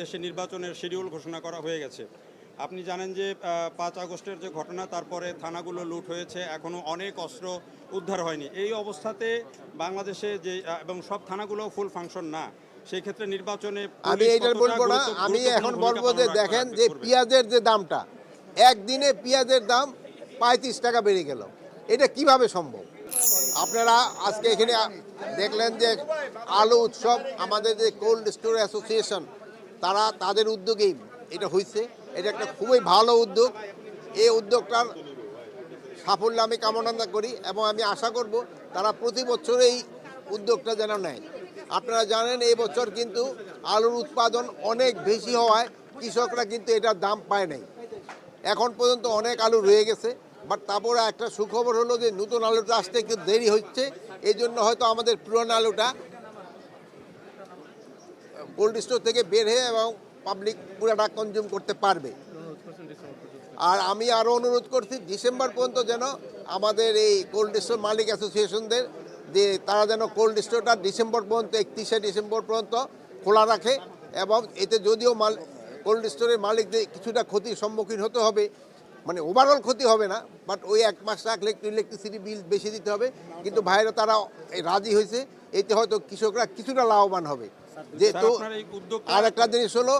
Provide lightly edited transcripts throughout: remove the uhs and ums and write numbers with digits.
দেশে নির্বাচনের শিডিউল ঘোষণা করা হয়ে গেছে। আপনি জানেন যে ৫ আগস্টের যে ঘটনা, তারপরে থানাগুলো লুট হয়েছে, এখনও অনেক অস্ত্র উদ্ধার হয়নি। এই অবস্থাতে বাংলাদেশে যে এবং সব থানাগুলো ফুল ফাংশন না, সেই ক্ষেত্রে নির্বাচনে আমি এইটা বলবো না, আমি এখন বলবো যে দেখেন যে পেঁয়াজের যে দামটা, একদিনে পেঁয়াজের দাম ৩৫ টাকা বেড়ে গেল। এটা কিভাবে সম্ভব? আপনারা আজকে এখানে দেখলেন যে আলু উৎসব, আমাদের যে কোল্ড স্টোর অ্যাসোসিয়েশন, তারা তাদের উদ্যোগেই এটা হয়েছে। এটা একটা খুবই ভালো উদ্যোগ। এই উদ্যোগটার সাফল্য আমি কামনা করি এবং আমি আশা করব তারা প্রতি বছর এই উদ্যোগটা যেন নেয়। আপনারা জানেন এই বছর কিন্তু আলুর উৎপাদন অনেক বেশি হওয়ায় কৃষকরা কিন্তু এটার দাম পায় নাই। এখন পর্যন্ত অনেক আলু রয়ে গেছে, বাট তারপরে একটা সুখবর হলো যে নতুন আলুটা আসতে একটু দেরি হচ্ছে। এই জন্য হয়তো আমাদের পুরনো আলুটা কোল্ড স্টোর থেকে বের হয়ে এবং পাবলিক পুরাটা কনজিউম করতে পারবে। আর আমি আরও অনুরোধ করছি ডিসেম্বর পর্যন্ত যেন আমাদের এই কোল্ড স্টোর মালিক অ্যাসোসিয়েশনদের যে তারা যেন কোল্ড স্টোরটা ডিসেম্বর পর্যন্ত 31শে ডিসেম্বর পর্যন্ত খোলা রাখে। এবং এতে যদিও কোল্ড স্টোরের মালিকদের কিছুটা ক্ষতির সম্মুখীন হতে হবে, মানে ওভারঅল ক্ষতি হবে না, বাট ওই এক মাস রাখলে একটু ইলেকট্রিসিটি বিল বেশি দিতে হবে। কিন্তু ভাইরা তারা রাজি হয়েছে, এতে হয়তো কৃষকরা কিছুটা লাভবান হবে। যেহেতু আরেকটা জিনিস হলো,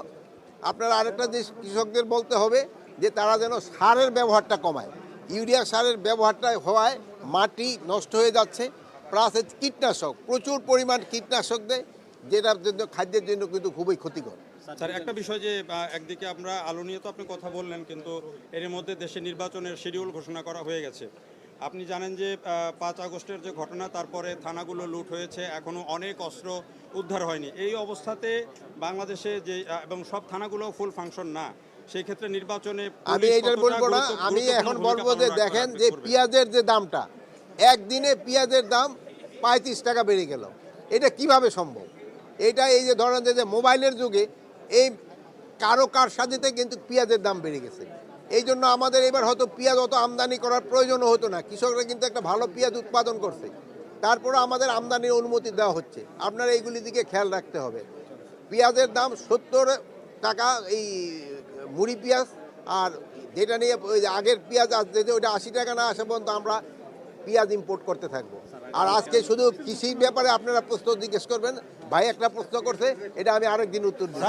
আপনারা আরেকটা জিনিস কৃষকদের বলতে হবে যে তারা যেন সারের ব্যবহারটা কমায়। ইউরিয়া সারের ব্যবহারটা হওয়ায় মাটি নষ্ট হয়ে যাচ্ছে, প্লাস কীটনাশক, প্রচুর পরিমাণ কীটনাশক দেয়, যেটার জন্য খাদ্যের জন্য কিন্তু খুবই ক্ষতিকর। স্যার, একটা বিষয় যে একদিকে আমরা আলু নিয়ে তো আপনি কথা বললেন, কিন্তু এর মধ্যে দেশে নির্বাচনের শিডিউল ঘোষণা করা হয়ে গেছে। আপনি জানেন যে ৫ আগস্টের যে ঘটনা, তারপরে থানাগুলো লুট হয়েছে, এখনও অনেক অস্ত্র উদ্ধার হয়নি। এই অবস্থাতে বাংলাদেশে যে এবং সব থানাগুলো ফুল ফাংশন না, সেই ক্ষেত্রে নির্বাচনে আমি এইটা বলবো না, আমি এখন বলবো যে দেখেন যে পেঁয়াজের যে দামটা, একদিনে পেঁয়াজের দাম ৩৫ টাকা বেড়ে গেল। এটা কিভাবে সম্ভব? এটা এই যে ধরেন যে মোবাইলের যুগে এই কারো সাথে কিন্তু পেঁয়াজের দাম বেড়ে গেছে। এই জন্য আমাদের এবার হয়তো পেঁয়াজ অত আমদানি করার প্রয়োজনও হতো না। কৃষকরা কিন্তু একটা ভালো পেঁয়াজ উৎপাদন করছে, তারপরে আমাদের আমদানির অনুমতি দেওয়া হচ্ছে। আপনারা এইগুলির দিকে খেয়াল রাখতে হবে। পেঁয়াজের দাম ৭০ টাকা এই মুড়ি পেঁয়াজ, আর যেটা নিয়ে ওই যে আগের পেঁয়াজ আসছে যে ওইটা ৮০ টাকা না আসা পর্যন্ত আমরা পেঁয়াজ ইম্পোর্ট করতে থাকবো। আর আজকে শুধু কৃষির ব্যাপারে আপনারা প্রশ্ন জিজ্ঞেস করবেন, ভাই একটা প্রশ্ন করছে, এটা আমি আরেকদিন উত্তর দিই।